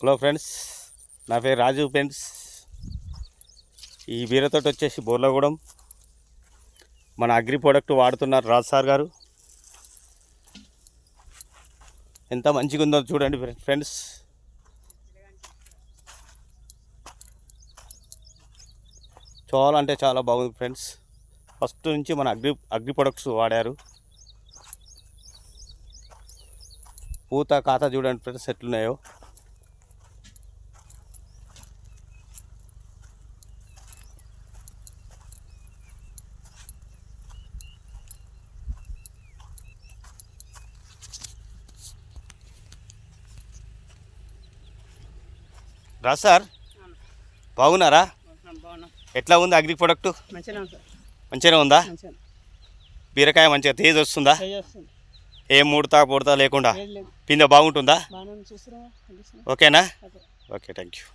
Hello friends, నా పేరు రాజు friends. ఈ బీరతోటి వచ్చేసి బోర్లగూడెం మన అగ్రి ప్రోడక్ట్ వాడుతున్నారు రాజ్ సార్ గారు. ఎంత మంచిగా ఉందో చూడండి ఫ్రెండ్స్. చాలా అంటే చాలా బాగుంది ఫ్రెండ్స్. ఫస్ట్ నుంచి మన అగ్రి ప్రొడక్ట్స్ వాడారు. పూత ఖాతా చూడండి ఫ్రెండ్స్ ఎట్లున్నాయో. రా సార్, బాగున్నారా? ఎట్లా ఉంది అగ్రి ప్రొడక్ట్? మంచిగానే ఉందా? బీరకాయ మంచిగా తేజ్ వస్తుందా? ఏం ముడతా లేకుండా పిందె బాగుంటుందా? ఓకేనా? Okay, thank you.